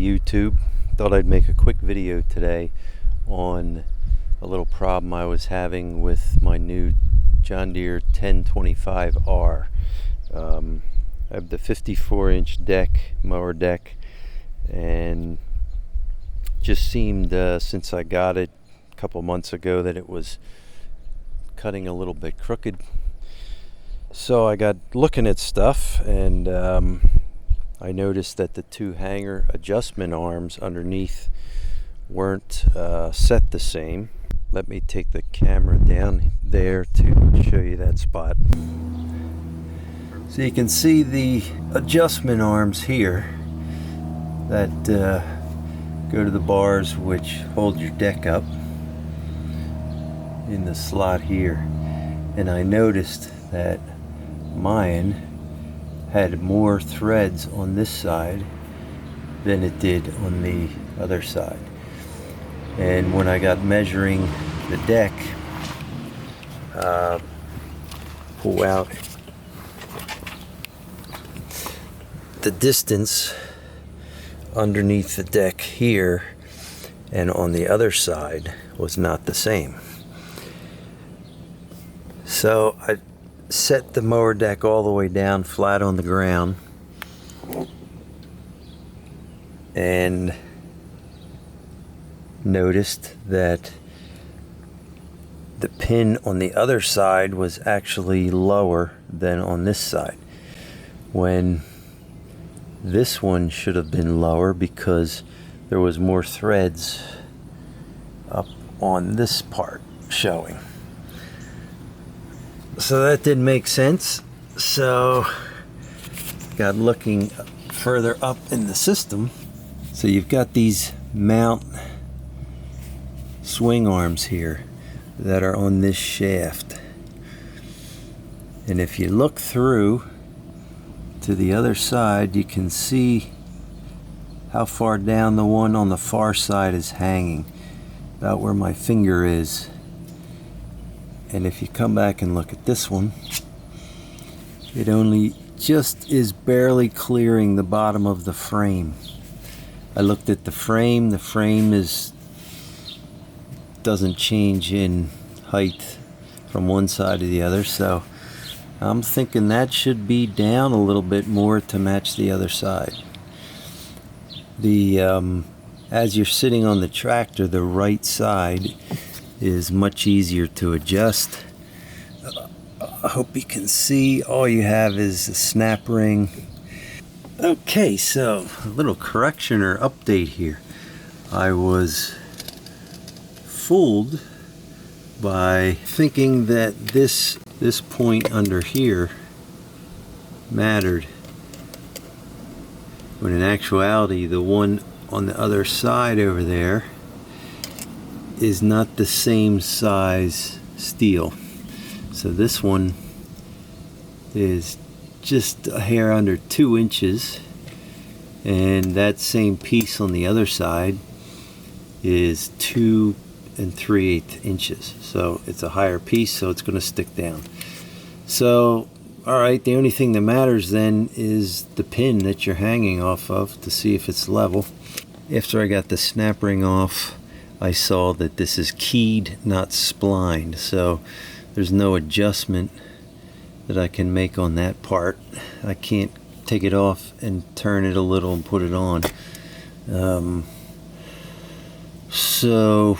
YouTube. Thought I'd make a quick video today on a little problem I was having with my new John Deere 1025R. I have the 54-inch deck, mower deck, and just seemed since I got it a couple months ago that it was cutting a little bit crooked. So I got looking at stuff, and I noticed that the two hanger adjustment arms underneath weren't set the same. Let me take the camera down there to show you that spot. So you can see the adjustment arms here that go to the bars which hold your deck up in the slot here. And I noticed that mine had more threads on this side than it did on the other side. And when I got measuring the deck, pull out the distance underneath the deck here and on the other side was not the same. So I set the mower deck all the way down flat on the ground and noticed that the pin on the other side was actually lower than on this side, when this one should have been lower because there was more threads up on this part showing. So that didn't make sense. So got looking further up in the system. So you've got these mount swing arms here that are on this shaft. And if you look through to the other side, you can see how far down the one on the far side is hanging, about where my finger is. And if you come back and look at this one, it only just is barely clearing the bottom of the frame. I looked at the frame doesn't change in height from one side to the other, so I'm thinking that should be down a little bit more to match the other side. As you're sitting on the tractor, the right side is much easier to adjust. I hope you can see. All you have is a snap ring. Okay, so a little correction or update here. I was fooled by thinking that this point under here mattered, when in actuality the one on the other side over there is not the same size steel. So this one is just a hair under 2 inches, and that same piece on the other side is 2 3/8 inches. So it's a higher piece, so it's going to stick down. So alright, the only thing that matters then is the pin that you're hanging off of to see if it's level. After I got the snap ring off, I saw that this is keyed, not splined, so there's no adjustment that I can make on that part. I can't take it off and turn it a little and put it on. So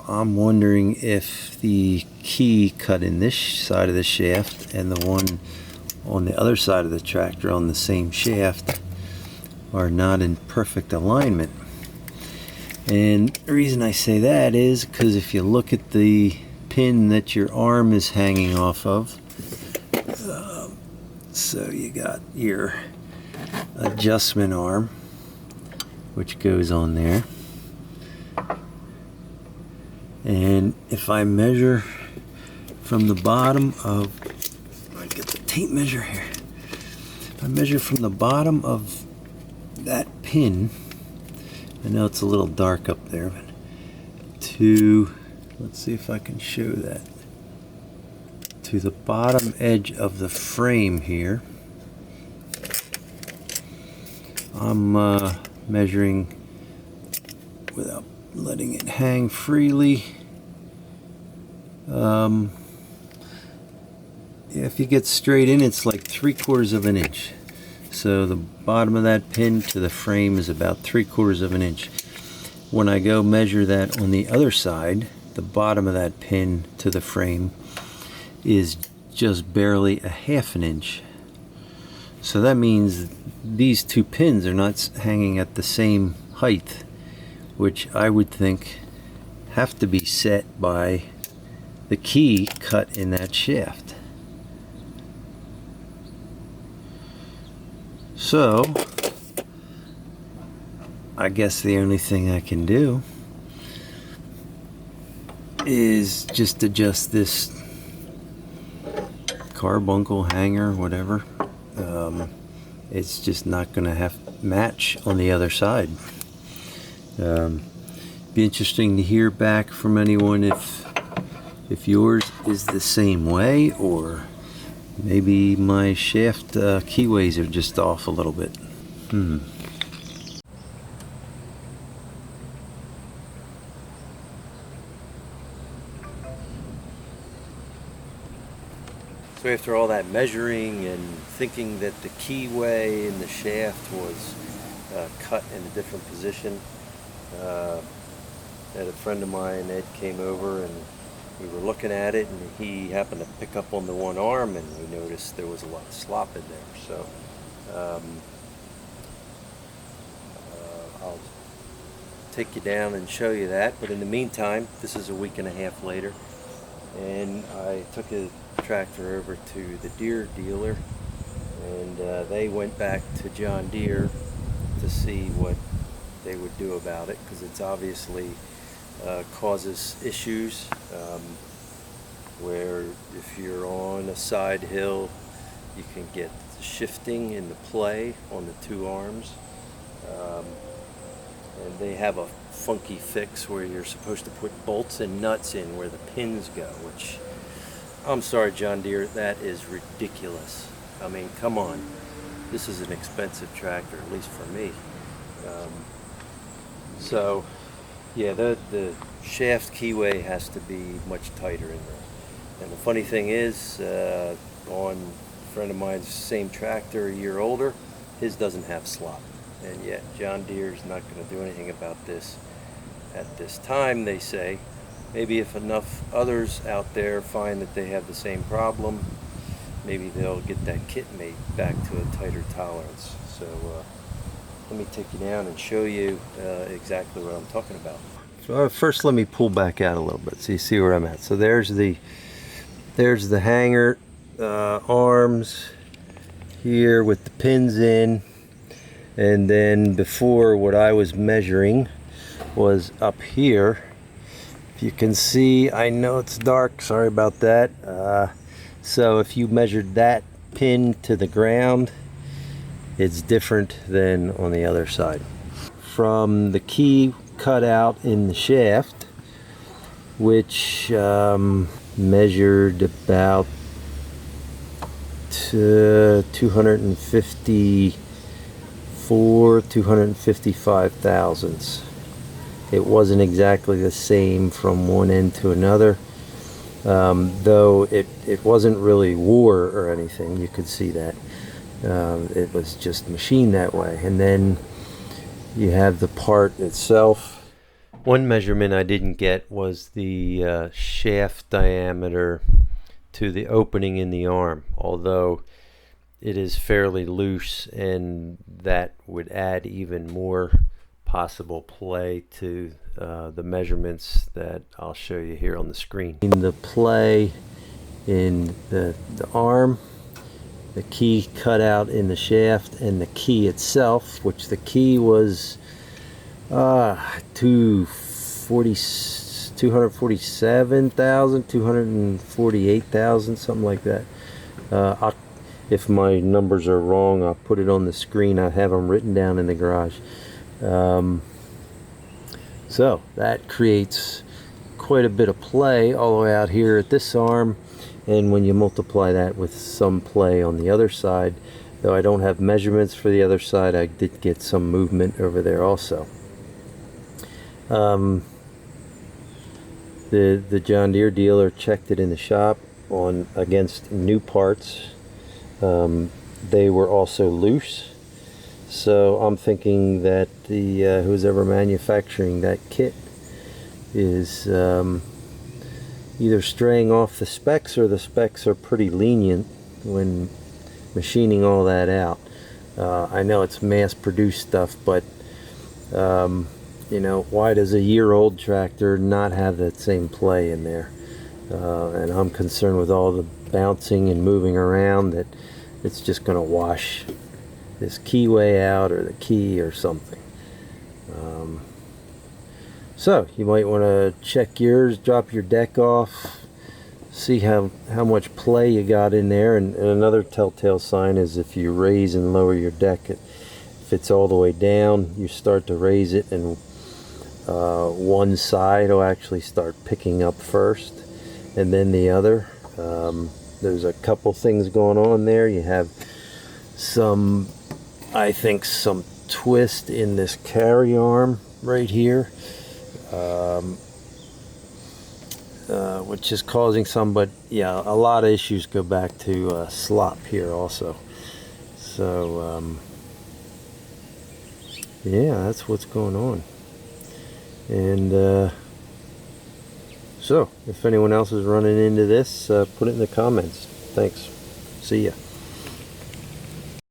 I'm wondering if the key cut in this side of the shaft and the one on the other side of the tractor on the same shaft are not in perfect alignment. And the reason I say that is because if you look at the pin that your arm is hanging off of, so you got your adjustment arm which goes on there, and if I measure from the bottom of, I get the tape measure here, if I measure from the bottom of that pin, I know it's a little dark up there, but let's see if I can show that, to the bottom edge of the frame here, I'm measuring without letting it hang freely. If you get straight in, it's like 3/4 of an inch. So the bottom of that pin to the frame is about 3/4 of an inch. When I go measure that on the other side, the bottom of that pin to the frame is just barely a 1/2 inch. So that means these two pins are not hanging at the same height, which I would think have to be set by the key cut in that shaft. So I guess the only thing I can do is just adjust this carbuncle hanger, whatever. It's just not going to have match on the other side. Be interesting to hear back from anyone if yours is the same way, or maybe my shaft keyways are just off a little bit. So after all that measuring and thinking that the keyway in the shaft was cut in a different position, I had a friend of mine, Ed, came over and we were looking at it, and he happened to pick up on the one arm, and we noticed there was a lot of slop in there. So I'll take you down and show you that. But in the meantime, this is a week and a half later, and I took a tractor over to the Deere dealer, and they went back to John Deere to see what they would do about it, because it's obviously causes issues where if you're on a side hill, you can get shifting in the play on the two arms, and they have a funky fix where you're supposed to put bolts and nuts in where the pins go, which, I'm sorry, John Deere, that is ridiculous. I mean, come on. This is an expensive tractor, at least for me. So, yeah, the shaft keyway has to be much tighter in there. And the funny thing is, on a friend of mine's same tractor, a year older, his doesn't have slop. And yet, John Deere's not going to do anything about this at this time, they say. Maybe if enough others out there find that they have the same problem, maybe they'll get that kit made back to a tighter tolerance. So let me take you down and show you exactly what I'm talking about. So first, let me pull back out a little bit so you see where I'm at. So there's the hanger arms here with the pins in, and then before, what I was measuring was up here. If you can see, I know it's dark, sorry about that. So if you measured that pin to the ground, it's different than on the other side. From the key cut out in the shaft, which measured about 255 thousandths. It wasn't exactly the same from one end to another, though it wasn't really wore or anything. You could see that. It was just machined that way. And then you have the part itself. One measurement I didn't get was the shaft diameter to the opening in the arm, although it is fairly loose, and that would add even more possible play to the measurements that I'll show you here on the screen. In the play in the arm, the key cut out in the shaft, and the key itself, which the key was 247,000, 248,000, something like that. If my numbers are wrong, I'll put it on the screen. I have them written down in the garage. So that creates quite a bit of play all the way out here at this arm, and when you multiply that with some play on the other side, Though I don't have measurements for the other side, I did get some movement over there also. The John Deere dealer checked it in the shop on against new parts. They were also loose, so I'm thinking that the who's ever manufacturing that kit is either straying off the specs, or the specs are pretty lenient when machining all that out. I know it's mass-produced stuff, but you know, why does a year-old tractor not have that same play in there? And I'm concerned with all the bouncing and moving around that it's just going to wash this keyway out, or the key or something. So you might want to check yours, drop your deck off, see how much play you got in there. And another telltale sign is if you raise and lower your deck. If it's all the way down, you start to raise it, and one side will actually start picking up first, and then the other. There's a couple things going on there. You have some, I think, some twist in this carry arm right here, which is causing some, but yeah, a lot of issues go back to slop here also. So yeah, that's what's going on. And so if anyone else is running into this, put it in the comments. Thanks. See ya.